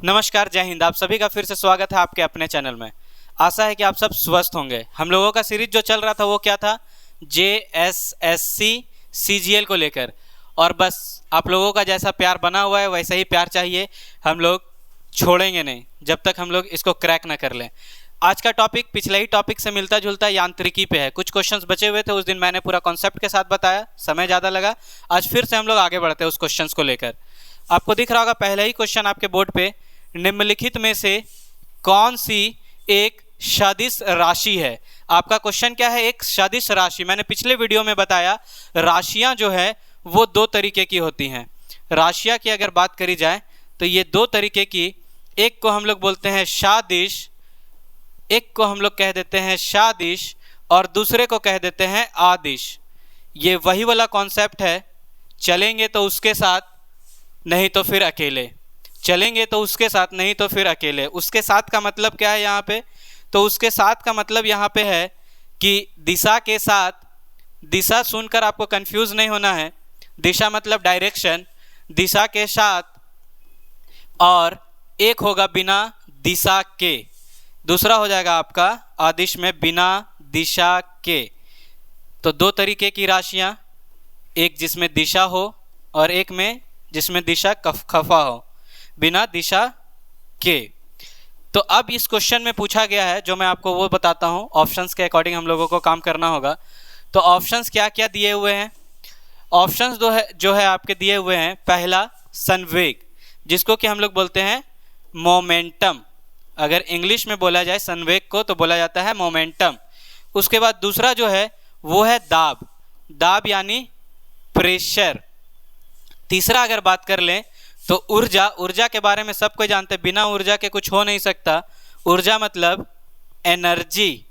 नमस्कार, जय हिंद। आप सभी का फिर से स्वागत है आपके अपने चैनल में। आशा है कि आप सब स्वस्थ होंगे। हम लोगों का सीरीज जो चल रहा था वो क्या था, JSSC CGL को लेकर। और बस आप लोगों का जैसा प्यार बना हुआ है वैसा ही प्यार चाहिए। हम लोग छोड़ेंगे नहीं जब तक हम लोग इसको क्रैक ना कर लें। आज का टॉपिक पिछले ही टॉपिक से मिलता जुलता यांत्रिकी पे है। कुछ क्वेश्चंस बचे हुए थे, उस दिन मैंने पूरा कॉन्सेप्ट के साथ बताया, समय ज़्यादा लगा। आज फिर से हम लोग आगे बढ़ते हैं उस क्वेश्चंस को लेकर। आपको दिख रहा होगा पहला ही क्वेश्चन आपके बोर्ड पे, निम्नलिखित में से कौन सी एक सदिश राशि है। आपका क्वेश्चन क्या है, एक सदिश राशि। मैंने पिछले वीडियो में बताया राशियां जो है वो दो तरीके की होती हैं। राशियां की अगर बात करी जाए तो ये दो तरीके की, एक को हम लोग बोलते हैं सदिश, एक को हम लोग कह देते हैं सदिश और दूसरे को कह देते हैं अदिश। ये वही वाला कॉन्सेप्ट है, चलेंगे तो उसके साथ नहीं तो फिर अकेले, चलेंगे तो उसके साथ नहीं तो फिर अकेले। उसके साथ का मतलब क्या है यहाँ पे, तो उसके साथ का मतलब यहाँ पे है कि दिशा के साथ, दिशा सुनकर आपको कंफ्यूज नहीं होना है, दिशा मतलब डायरेक्शन, दिशा के साथ, और एक होगा बिना दिशा के, दूसरा हो जाएगा आपका अदिश में बिना दिशा के। तो दो तरीके की राशियाँ, एक जिसमें दिशा हो और एक में जिसमें दिशा खफा हो, बिना दिशा के। तो अब इस क्वेश्चन में पूछा गया है, जो मैं आपको वो बताता हूँ, ऑप्शंस के अकॉर्डिंग हम लोगों को काम करना होगा। तो ऑप्शंस क्या क्या दिए हुए हैं, ऑप्शंस जो है आपके दिए हुए हैं। पहला संवेग, जिसको कि हम लोग बोलते हैं मोमेंटम। अगर इंग्लिश में बोला जाए संवेग को तो बोला जाता है मोमेंटम। उसके बाद दूसरा जो है वो है दाब, दाब यानी प्रेशर। तीसरा अगर बात कर लें तो ऊर्जा, ऊर्जा के बारे में सब कोई जानते हैं, बिना ऊर्जा के कुछ हो नहीं सकता। ऊर्जा मतलब एनर्जी,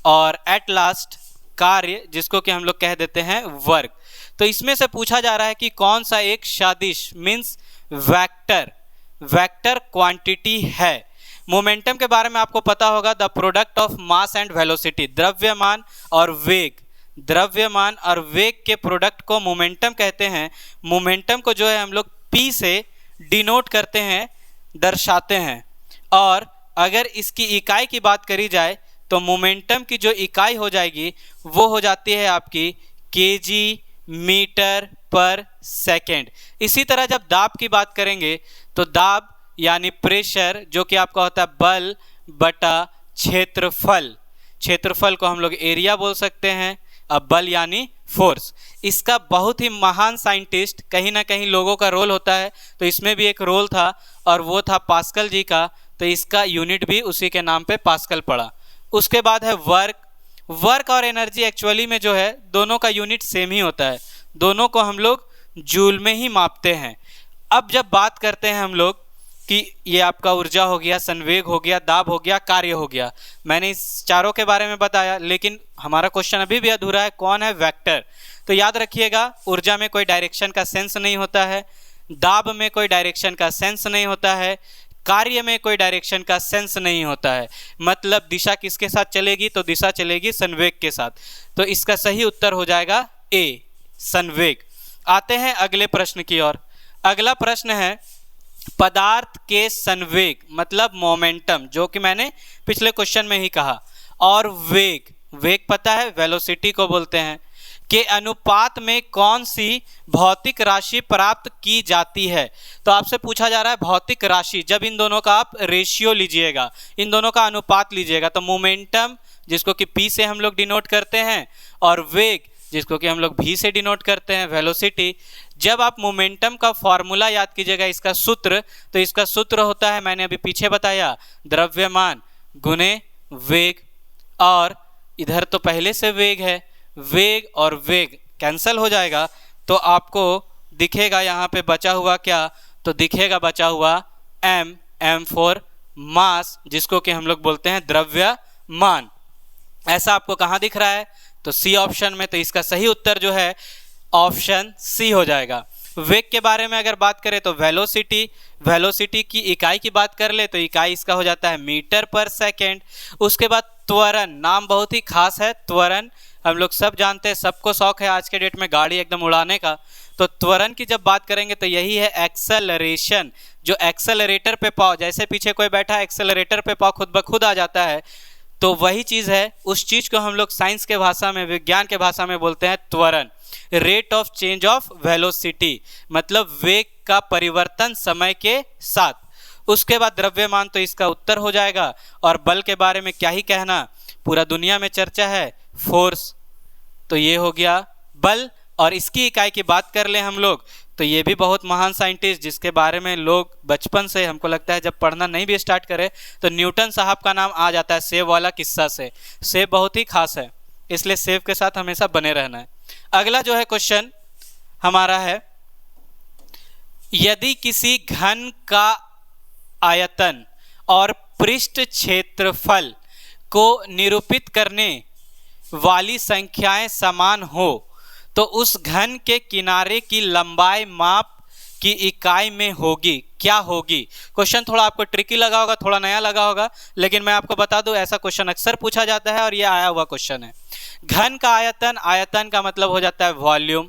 और एट लास्ट कार्य, जिसको कि हम लोग कह देते हैं वर्क। तो इसमें से पूछा जा रहा है कि कौन सा एक सदिश मीन्स वेक्टर, वेक्टर क्वांटिटी है। मोमेंटम के बारे में आपको पता होगा, the product of mass and velocity, द्रव्यमान और वेग, द्रव्यमान और वेग के प्रोडक्ट को मोमेंटम कहते हैं। मोमेंटम को जो है हम लोग P से डिनोट करते हैं, दर्शाते हैं। और अगर इसकी इकाई की बात करी जाए तो मोमेंटम की जो इकाई हो जाएगी वो हो जाती है आपकी kg मीटर पर सेकेंड। इसी तरह जब दाब की बात करेंगे तो दाब यानी प्रेशर, जो कि आपका होता है बल बटा क्षेत्रफल, क्षेत्रफल को हम लोग एरिया बोल सकते हैं। अब बल यानी फोर्स। इसका बहुत ही महान साइंटिस्ट, कहीं ना कहीं लोगों का रोल होता है, तो इसमें भी एक रोल था और वो था पास्कल जी का। तो इसका यूनिट भी उसी के नाम पे पास्कल पड़ा। उसके बाद है वर्क। वर्क और एनर्जी एक्चुअली में जो है दोनों का यूनिट सेम ही होता है, दोनों को हम लोग जूल में ही मापते हैं। अब जब बात करते हैं हम लोग कि ये आपका ऊर्जा हो गया, संवेग हो गया, दाब हो गया, कार्य हो गया, मैंने इस चारों के बारे में बताया, लेकिन हमारा क्वेश्चन अभी भी अधूरा है, कौन है वेक्टर। तो याद रखिएगा, ऊर्जा में कोई डायरेक्शन का सेंस नहीं होता है, दाब में कोई डायरेक्शन का सेंस नहीं होता है, कार्य में कोई डायरेक्शन का सेंस नहीं होता है। मतलब दिशा किसके साथ चलेगी, तो दिशा चलेगी संवेग के साथ। तो इसका सही उत्तर हो जाएगा ए, संवेग। आते हैं अगले प्रश्न की ओर। अगला प्रश्न है पदार्थ के संवेग मतलब मोमेंटम, जो कि मैंने पिछले क्वेश्चन में ही कहा, और वेग, वेग पता है वेलोसिटी को बोलते हैं, के अनुपात में कौन सी भौतिक राशि प्राप्त की जाती है। तो आपसे पूछा जा रहा है भौतिक राशि, जब इन दोनों का आप रेशियो लीजिएगा, इन दोनों का अनुपात लीजिएगा, तो मोमेंटम जिसको कि P से हम लोग डिनोट करते हैं, और वेग जिसको कि हम लोग V से डिनोट करते हैं, वेलोसिटी। जब आप मोमेंटम का फॉर्मूला याद कीजिएगा, इसका सूत्र, तो इसका सूत्र होता है, मैंने अभी पीछे बताया, द्रव्यमान गुने वेग। और इधर तो पहले से वेग है, वेग और वेग कैंसल हो जाएगा, तो आपको दिखेगा यहाँ पे बचा हुआ क्या, तो दिखेगा बचा हुआ m, m फॉर मास, जिसको कि हम लोग बोलते हैं द्रव्यमान। ऐसा आपको कहाँ दिख रहा है, तो सी ऑप्शन में। तो इसका सही उत्तर जो है ऑप्शन सी हो जाएगा। वेग के बारे में अगर बात करें तो वेलोसिटी, वेलोसिटी की इकाई की बात कर ले तो इकाई इसका हो जाता है मीटर पर सेकेंड। उसके बाद त्वरण, नाम बहुत ही खास है, त्वरण हम लोग सब जानते हैं, सबको शौक है आज के डेट में गाड़ी एकदम उड़ाने का। तो त्वरण की जब बात करेंगे तो यही है एक्सेलरेशन, जो एक्सेलरेटर पे पाव, जैसे पीछे कोई बैठा है एक्सेलरेटर पे पाव खुद ब खुद आ जाता है, तो वही चीज़ है। उस चीज़ को हम लोग साइंस के भाषा में, विज्ञान के भाषा में बोलते हैं त्वरण, rate of change of velocity, मतलब वेग का परिवर्तन समय के साथ। उसके बाद द्रव्यमान तो इसका उत्तर हो जाएगा, और बल के बारे में क्या ही कहना, पूरा दुनिया में चर्चा है, फोर्स। तो ये हो गया बल। और इसकी इकाई की बात कर लें हम लोग, तो ये भी बहुत महान साइंटिस्ट जिसके बारे में लोग बचपन से, हमको लगता है जब पढ़ना नहीं भी स्टार्ट करें तो न्यूटन साहब का नाम आ जाता है सेब वाला किस्सा से। सेब बहुत ही खास है, इसलिए सेब के साथ हमेशा बने रहना है। अगला जो है क्वेश्चन हमारा है, यदि किसी घन का आयतन और पृष्ठ क्षेत्रफल को निरूपित करने वाली संख्याएं समान हो तो उस घन के किनारे की लंबाई माप की इकाई में होगी, क्या होगी? क्वेश्चन थोड़ा आपको ट्रिकी लगा होगा, थोड़ा नया लगा होगा, लेकिन मैं आपको बता दूं ऐसा क्वेश्चन अक्सर पूछा जाता है और ये आया हुआ क्वेश्चन है। घन का आयतन, आयतन का मतलब हो जाता है वॉल्यूम,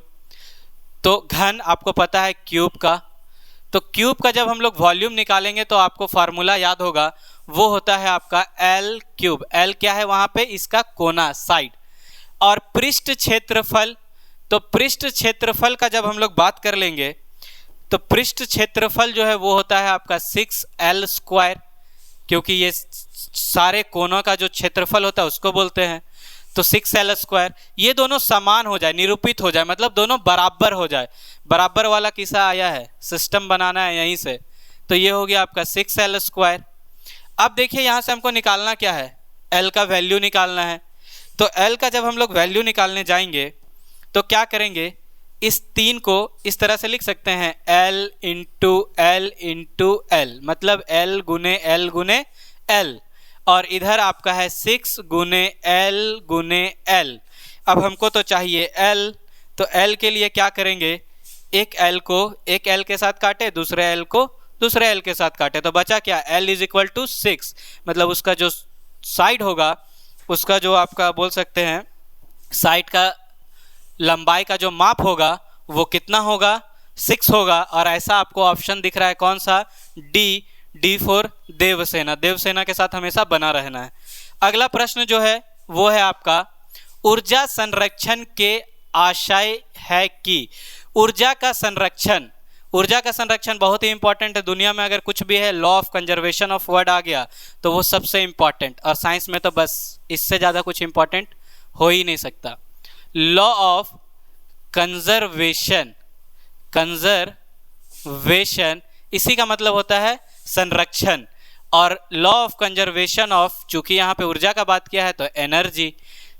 तो घन आपको पता है क्यूब का, तो क्यूब का जब हम लोग वॉल्यूम निकालेंगे तो आपको फार्मूला याद होगा, वो होता है आपका एल क्यूब। एल क्या है वहां पे? इसका कोना, साइड। और पृष्ठ क्षेत्रफल, तो पृष्ठ क्षेत्रफल का जब हम लोग बात कर लेंगे तो पृष्ठ क्षेत्रफल जो है वो होता है आपका 6L², क्योंकि ये सारे कोनों का जो क्षेत्रफल होता है उसको बोलते हैं, तो 6L²। ये दोनों समान हो जाए, निरूपित हो जाए, मतलब दोनों बराबर हो जाए। बराबर वाला किस्सा आया है, सिस्टम बनाना है यहीं से, तो ये हो गया आपका 6L²। अब देखिए यहाँ से हमको निकालना क्या है, L का वैल्यू निकालना है। तो L का जब हम लोग वैल्यू निकालने जाएंगे तो क्या करेंगे, इस 3 को इस तरह से लिख सकते हैं, L into L into L, मतलब L गुने एल गुने एल, और इधर आपका है 6 गुने एल गुने एल। अब हमको तो चाहिए L, तो L के लिए क्या करेंगे, एक L को एक L के साथ काटे, दूसरे L को दूसरे L के साथ काटे, तो बचा क्या, L इज इक्वल टू 6, मतलब उसका जो साइड होगा, उसका जो आपका बोल सकते हैं साइड का लंबाई का जो माप होगा वो कितना होगा, 6 होगा। और ऐसा आपको ऑप्शन दिख रहा है कौन सा, डी फॉर देवसेना, देवसेना के साथ हमेशा बना रहना है। अगला प्रश्न जो है वो है आपका, ऊर्जा संरक्षण के आशय है कि, ऊर्जा का संरक्षण, ऊर्जा का संरक्षण बहुत ही इंपॉर्टेंट है दुनिया में। अगर कुछ भी है, law of conservation of word आ गया तो वो सबसे इंपॉर्टेंट, और साइंस में तो बस इससे ज़्यादा कुछ इंपॉर्टेंट हो ही नहीं सकता। लॉ ऑफ कंजर्वेशन, कंजर्वेशन इसी का मतलब होता है संरक्षण, और लॉ ऑफ कंजर्वेशन ऑफ, चूंकि यहाँ पे ऊर्जा का बात किया है तो एनर्जी,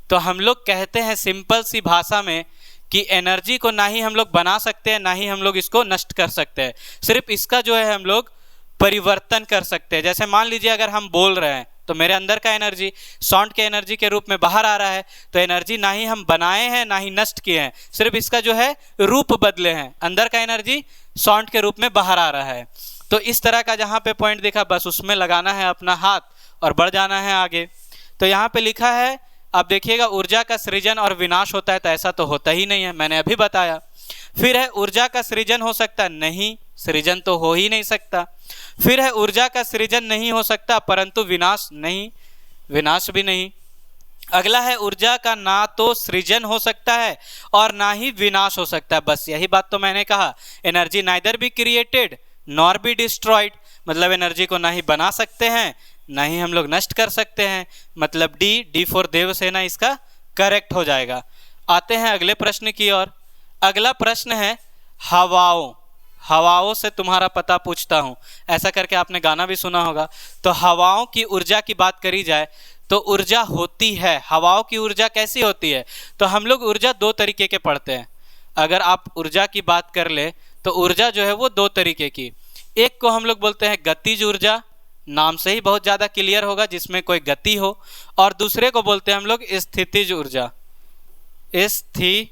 तो हम लोग कहते हैं सिंपल सी भाषा में कि एनर्जी को ना ही हम लोग बना सकते हैं ना ही हम लोग इसको नष्ट कर सकते हैं, सिर्फ इसका जो है हम लोग परिवर्तन कर सकते हैं। जैसे मान लीजिए अगर हम बोल रहे हैं तो मेरे अंदर का एनर्जी साउंड के एनर्जी के रूप में बाहर आ रहा है, तो एनर्जी ना ही हम बनाए हैं ना ही नष्ट किए हैं, सिर्फ इसका जो है रूप बदले हैं, अंदर का एनर्जी साउंड के रूप में बाहर आ रहा है। तो इस तरह का जहाँ पे पॉइंट दिखा, बस उसमें लगाना है अपना हाथ और बढ़ जाना है आगे। तो यहाँ पे लिखा है, आप देखिएगा, ऊर्जा का सृजन और विनाश होता है, तो ऐसा तो होता ही नहीं है, मैंने अभी बताया। फिर है ऊर्जा का सृजन हो सकता है, नहीं, सृजन तो हो ही नहीं सकता। फिर है ऊर्जा का सृजन नहीं हो सकता परंतु विनाश नहीं, विनाश भी नहीं। अगला है ऊर्जा का ना तो सृजन हो सकता है और ना ही विनाश हो सकता है, बस यही बात तो मैंने कहा, energy neither be created nor be destroyed, मतलब एनर्जी को ना ही बना सकते हैं ना ही हम लोग नष्ट कर सकते हैं, मतलब डी फॉर देवसेना इसका करेक्ट हो जाएगा। आते हैं अगले प्रश्न की ओर। अगला प्रश्न है हवाओं, हवाओं से तुम्हारा पता पूछता हूँ, ऐसा करके आपने गाना भी सुना होगा। तो हवाओं की ऊर्जा की बात करी जाए तो ऊर्जा होती है, हवाओं की ऊर्जा कैसी होती है, तो हम लोग ऊर्जा 2 तरीके के पढ़ते हैं। अगर आप ऊर्जा की बात कर ले तो ऊर्जा जो है वो 2 तरीके की, एक को हम लोग बोलते हैं गतिज ऊर्जा, नाम से ही बहुत ज़्यादा क्लियर होगा, जिसमें कोई गति हो, और दूसरे को बोलते हैं हम लोग स्थितिज ऊर्जा, स्थितिज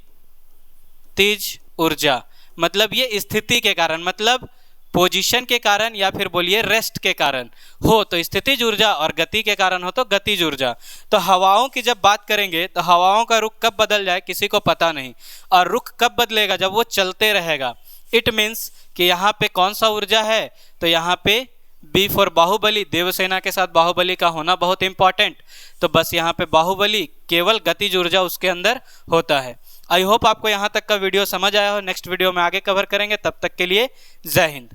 ऊर्जा, मतलब ये स्थिति के कारण, मतलब पोजीशन के कारण, या फिर बोलिए रेस्ट के कारण हो तो स्थितिज ऊर्जा, और गति के कारण हो तो गतिज ऊर्जा। तो हवाओं की जब बात करेंगे तो हवाओं का रुख कब बदल जाए किसी को पता नहीं, और रुख कब बदलेगा, जब वो चलते रहेगा, इट मीन्स कि यहाँ पे कौन सा ऊर्जा है, तो यहाँ पे बी फॉर बाहुबली, देवसेना के साथ बाहुबली का होना बहुत इंपॉर्टेंट। तो बस यहाँ पे बाहुबली केवल गतिज ऊर्जा उसके अंदर होता है। आई होप आपको यहाँ तक का वीडियो समझ आया हो। नेक्स्ट वीडियो में आगे कवर करेंगे, तब तक के लिए जय हिंद।